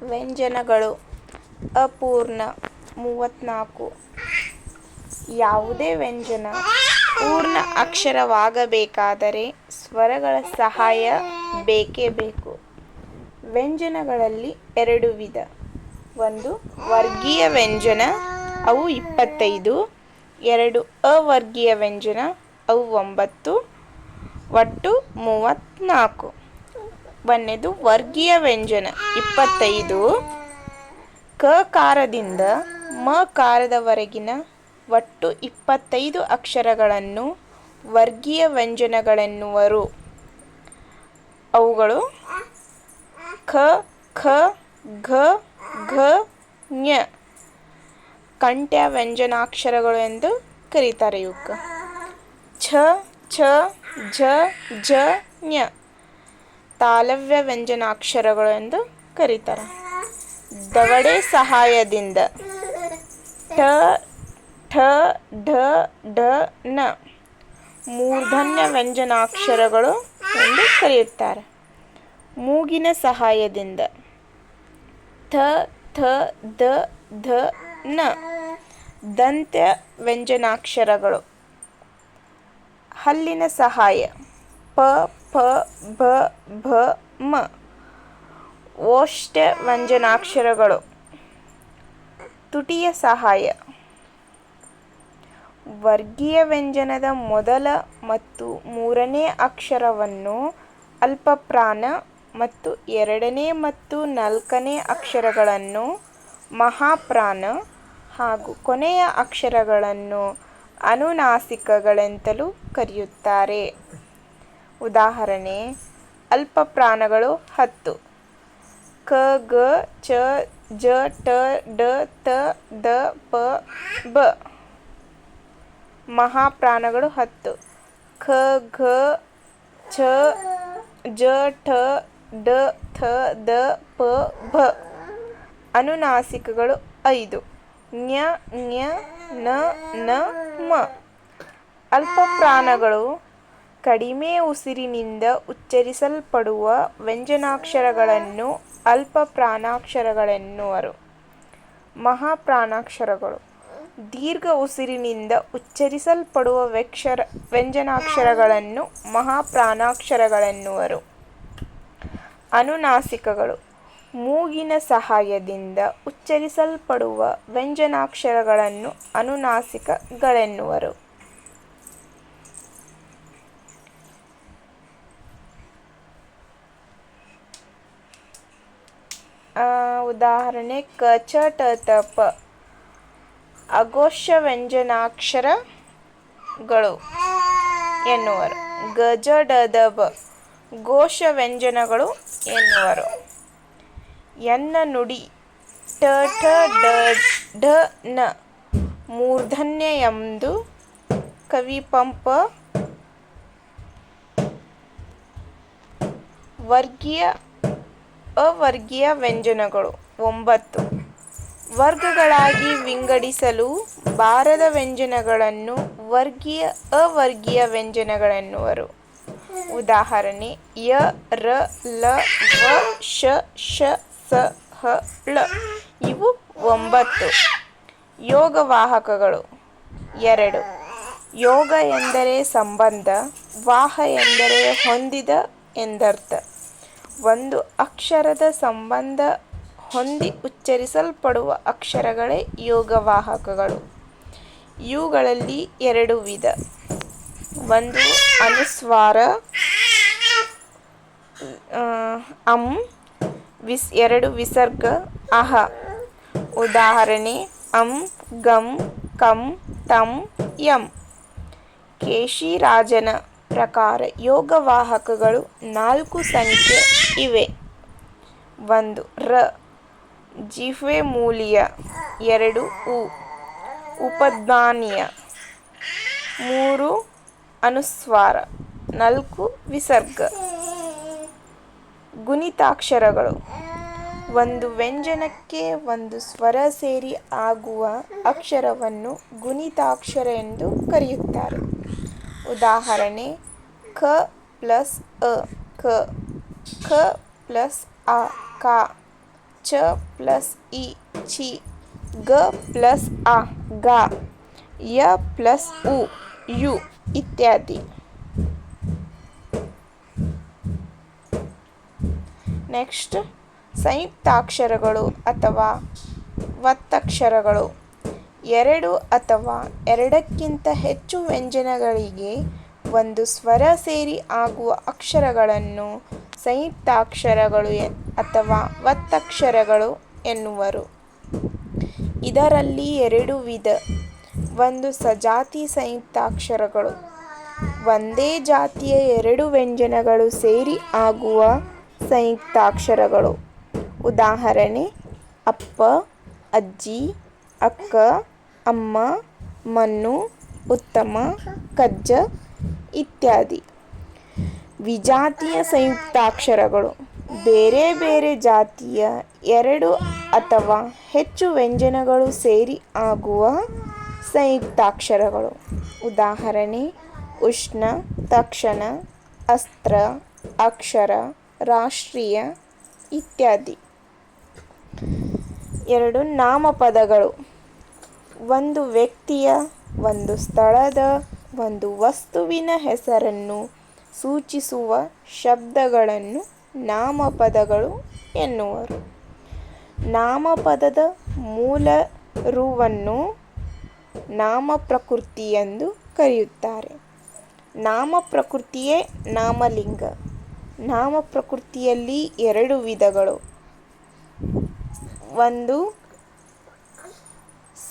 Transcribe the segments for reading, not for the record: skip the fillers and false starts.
ವ್ಯಂಜನಗಳು ಅಪೂರ್ಣ 34. ಯಾವುದೇ ವ್ಯಂಜನ ಪೂರ್ಣ ಅಕ್ಷರವಾಗಬೇಕಾದರೆ ಸ್ವರಗಳ ಸಹಾಯ ಬೇಕೇ ಬೇಕು. ವ್ಯಂಜನಗಳಲ್ಲಿ 2 ವಿಧ. ಒಂದು ವರ್ಗೀಯ ವ್ಯಂಜನ, ಅವು 25. 2 ಅವರ್ಗೀಯ ವ್ಯಂಜನ, ಅವು 9. ಒಟ್ಟು 34. ಒಂದನೇದು ವರ್ಗೀಯ ವ್ಯಂಜನ 25. ಕಕಾರದಿಂದ ಮಕಾರದವರೆಗಿನ ಒಟ್ಟು 25 ಅಕ್ಷರಗಳನ್ನು ವರ್ಗೀಯ ವ್ಯಂಜನಗಳೆನ್ನುವರು. ಅವುಗಳು ಖ, ಖ, ಘ, ಘ, ಞ ಕಂಠ್ಯ ವ್ಯಂಜನಾಕ್ಷರಗಳು ಎಂದು ಕರೀತಾರೆ. ಇವಕ್ಕೆ ಛ, ಛ, ಝ, ಝ, ಞ ತಾಲವ್ಯ ವ್ಯಂಜನಾಕ್ಷರಗಳು ಎಂದು ಕರೀತಾರೆ. ದವಡೆ ಸಹಾಯದಿಂದ ಠ, ಠ, ಢ, ಢ, ಣ ಮೂರ್ಧನ್ಯ ವ್ಯಂಜನಾಕ್ಷರಗಳು ಎಂದು ಕರೆಯುತ್ತಾರೆ. ಮೂಗಿನ ಸಹಾಯದಿಂದ ಥ, ಥ, ದ, ಧ, ನ ದಂತ್ಯ ವ್ಯಂಜನಾಕ್ಷರಗಳು. ಹಲ್ಲಿನ ಸಹಾಯ ಪ, ಫ, ಭ, ಭ, ಮ ಓಷ್ಠ್ಯ ವ್ಯಂಜನಾಕ್ಷರಗಳು. ತುಟಿಯ ಸಹಾಯ ವರ್ಗೀಯ ವ್ಯಂಜನದ ಮೊದಲ ಮತ್ತು ಮೂರನೇ ಅಕ್ಷರವನ್ನು ಅಲ್ಪಪ್ರಾಣ ಮತ್ತು ಎರಡನೇ ಮತ್ತು ನಾಲ್ಕನೇ ಅಕ್ಷರಗಳನ್ನು ಮಹಾಪ್ರಾಣ ಹಾಗೂ ಕೊನೆಯ ಅಕ್ಷರಗಳನ್ನು ಅನುನಾಸಿಕಗಳೆಂತಲೂ ಕರೆಯುತ್ತಾರೆ. ಉದಾಹರಣೆ: ಅಲ್ಪಪ್ರಾಣಗಳು 10: ಕ, ಗ, ಚ, ಜ, ಟ, ಡ, ತ, ದ, ಪ, ಬ. ಮಹಾಪ್ರಾಣಗಳು 10: ಖ, ಘ, ಛ, ಜ, ಠ, ಡ, ಥ, ದ, ಪ, ಭ. ಅನುನಾಸಿಕಗಳು 5: ಞ, ಞ, ನ, ನ, ಮ. ಅಲ್ಪಪ್ರಾಣಗಳು ಕಡಿಮೆ ಉಸಿರಿನಿಂದ ಉಚ್ಚರಿಸಲ್ಪಡುವ ವ್ಯಂಜನಾಕ್ಷರಗಳನ್ನು ಅಲ್ಪಪ್ರಾಣಾಕ್ಷರಗಳೆನ್ನುವರು. ಮಹಾಪ್ರಾಣಾಕ್ಷರಗಳು ದೀರ್ಘ ಉಸಿರಿನಿಂದ ಉಚ್ಚರಿಸಲ್ಪಡುವ ವ್ಯಂಜನಾಕ್ಷರಗಳನ್ನು ಮಹಾಪ್ರಾಣಾಕ್ಷರಗಳೆನ್ನುವರು. ಅನುನಾಸಿಕಗಳು ಮೂಗಿನ ಸಹಾಯದಿಂದ ಉಚ್ಚರಿಸಲ್ಪಡುವ ವ್ಯಂಜನಾಕ್ಷರಗಳನ್ನು ಅನುನಾಸಿಕಗಳೆನ್ನುವರು. ಉದಾಹರಣೆ: ಕ, ಚ, ಟ, ತ, ಪ ಅಘೋಷ ವ್ಯಂಜನಾಕ್ಷರಗಳು ಎನ್ನುವರು. ಗ, ಜ, ಡ, ದ, ಬ ಘೋಷ ವ್ಯಂಜನಗಳು ಎನ್ನುವರು. ಎನ್ನ ನುಡಿ ಟ, ಠ, ಡ, ಢ, ಣ ಮೂರ್ಧನ್ಯ ಎಂದು ಕವಿ ಪಂಪ ವರ್ಗೀಯ ಅವರ್ಗೀಯ ವ್ಯಂಜನಗಳು 9 ವರ್ಗಗಳಾಗಿ ವಿಂಗಡಿಸಲು ಬಾರದ ವ್ಯಂಜನಗಳನ್ನು ವರ್ಗೀಯ ಅವರ್ಗೀಯ ವ್ಯಂಜನಗಳೆನ್ನುವರು. ಉದಾಹರಣೆ: ಯ, ರ, ಲ, ವ, ಶ, ಶ, ಸ, ಹ, ಳ ಇವು 9. ಯೋಗವಾಹಕಗಳು 2. ಯೋಗ ಎಂದರೆ ಸಂಬಂಧ, ವಾಹ ಎಂದರೆ ಹೊಂದಿದ ಎಂದರ್ಥ. ಒಂದು ಅಕ್ಷರದ ಸಂಬಂಧ ಹೊಂದಿ ಉಚ್ಚರಿಸಲ್ಪಡುವ ಅಕ್ಷರಗಳೇ ಯೋಗವಾಹಕಗಳು. ಇವುಗಳಲ್ಲಿ 2 ವಿಧ. ಒಂದು ಅನುಸ್ವಾರ ಅಂ, 2 ವಿಸರ್ಗ ಅಹ. ಉದಾಹರಣೆ: ಅಂ, ಗಂ, ಕಂ, ಟಂ, ಯಂ. ಕೇಶಿರಾಜನ ಪ್ರಕಾರ ಯೋಗವಾಹಕಗಳು 4 ಸಂಖ್ಯೆ ಇವೆ. 1 ರ ಜಿಹ್ವೆ ಮೂಲೀಯ. 2 ಉ ಉಪಧ್ಮಾನೀಯ. 3 ಅನುಸ್ವಾರ. 4 ವಿಸರ್ಗ. ಗುಣಿತಾಕ್ಷರಗಳು ಒಂದು ವ್ಯಂಜನಕ್ಕೆ ಒಂದು ಸ್ವರ ಸೇರಿ ಆಗುವ ಅಕ್ಷರವನ್ನು ಗುಣಿತಾಕ್ಷರ ಎಂದು ಕರೆಯುತ್ತಾರೆ. ಉದಾಹರಣೆ: ಕ ಪ್ಲಸ್ ಅ ಕ, ಖ ಪ್ಲಸ್ ಆ ಕ, ಚ ಪ್ಲಸ್ ಇ ಛಿ, ಗ ಪ್ಲಸ್ ಆ ಗ, ಯ ಪ್ಲಸ್ ಉ ಯು ಇತ್ಯಾದಿ. ನೆಕ್ಸ್ಟ್ ಸಂಯುಕ್ತಾಕ್ಷರಗಳು ಅಥವಾ ಒತ್ತಕ್ಷರಗಳು. ಎರಡು ಅಥವಾ ಎರಡಕ್ಕಿಂತ ಹೆಚ್ಚು ವ್ಯಂಜನಗಳಿಗೆ ಒಂದು ಸ್ವರ ಸೇರಿ ಆಗುವ ಅಕ್ಷರಗಳನ್ನು ಸಂಯುಕ್ತಾಕ್ಷರಗಳು ಅಥವಾ ಒತ್ತಕ್ಷರಗಳು ಎನ್ನುವರು. ಇದರಲ್ಲಿ ಎರಡು ವಿಧ. ಒಂದು ಸಜಾತಿ ಸಂಯುಕ್ತಾಕ್ಷರಗಳು. ಒಂದೇ ಜಾತಿಯ ಎರಡು ವ್ಯಂಜನಗಳು ಸೇರಿ ಆಗುವ ಸಂಯುಕ್ತಾಕ್ಷರಗಳು. ಉದಾಹರಣೆ ಅಪ್ಪ, ಅಜ್ಜಿ, ಅಕ್ಕ, ಅಮ್ಮ, ಮಣ್ಣು, ಉತ್ತಮ, ಕಜ್ಜ ಇತ್ಯಾದಿ. ವಿಜಾತಿಯ ಸಂಯುಕ್ತಾಕ್ಷರಗಳು. ಬೇರೆ ಬೇರೆ ಜಾತಿಯ ಎರಡು ಅಥವಾ ಹೆಚ್ಚು ವ್ಯಂಜನಗಳು ಸೇರಿ ಆಗುವ ಸಂಯುಕ್ತಾಕ್ಷರಗಳು. ಉದಾಹರಣೆ ಉಷ್ಣ, ತಕ್ಷಣ, ಅಸ್ತ್ರ, ಅಕ್ಷರ, ರಾಷ್ಟ್ರೀಯ ಇತ್ಯಾದಿ. ಎರಡು ನಾಮಪದಗಳು. ಒಂದು ವ್ಯಕ್ತಿಯ, ಒಂದು ಸ್ಥಳದ, ಒಂದು ವಸ್ತುವಿನ ಹೆಸರನ್ನು ಸೂಚಿಸುವ ಶಬ್ದಗಳನ್ನು ನಾಮಪದಗಳು ಎನ್ನುವರು. ನಾಮಪದದ ಮೂಲ ರುವನ್ನು ನಾಮಪ್ರಕೃತಿ ಎಂದು ಕರೆಯುತ್ತಾರೆ. ನಾಮಪ್ರಕೃತಿಯೇ ನಾಮಲಿಂಗ. ನಾಮಪ್ರಕೃತಿಯಲ್ಲಿ ಎರಡು ವಿಧಗಳು. ಒಂದು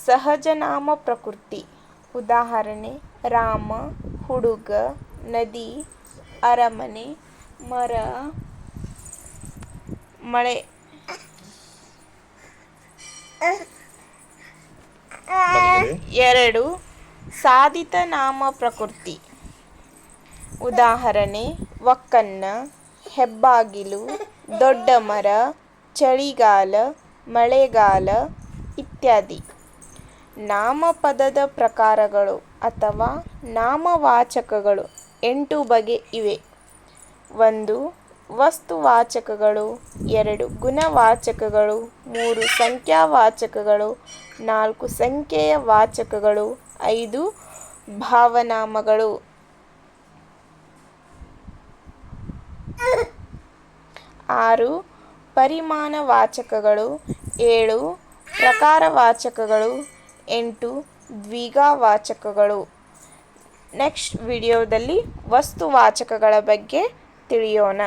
ಸಹಜ ನಾಮಪ್ರಕೃತಿ. ಉದಾಹರಣೆ ರಾಮ, ಹುಡುಗ, ನದಿ, ಅರಮನೆ, ಮರ, ಮಳೆ. ಎರಡು ಸಾಧಿತ ನಾಮಪ್ರಕೃತಿ. ಉದಾಹರಣೆ ಒಕ್ಕನ್ನ, ಹೆಬ್ಬಾಗಿಲು, ದೊಡ್ಡ ಮರ, ಚಳಿಗಾಲ, ಮಳೆಗಾಲ ಇತ್ಯಾದಿ. ನಾಮಪದದ ಪ್ರಕಾರಗಳು ಅಥವಾ ನಾಮವಾಚಕಗಳು 8 ಬಗೆ ಇವೆ. ಒಂದು ವಸ್ತುವಾಚಕಗಳು, 2 ಗುಣವಾಚಕಗಳು, 3 ಸಂಖ್ಯಾವಾಚಕಗಳು, 4 ಸಂಖ್ಯೆಯ ವಾಚಕಗಳು, 5 ಭಾವನಾಮಗಳು. 6 ಪರಿಮಾಣವಾಚಕಗಳು, 7 ಪ್ರಕಾರವಾಚಕಗಳು, 8 ದ್ವಿಗಾವಾಚಕಗಳು. ನೆಕ್ಸ್ಟ್ ವಿಡಿಯೋದಲ್ಲಿ ವಸ್ತುವಾಚಕಗಳ ಬಗ್ಗೆ ತಿಳಿಯೋಣ.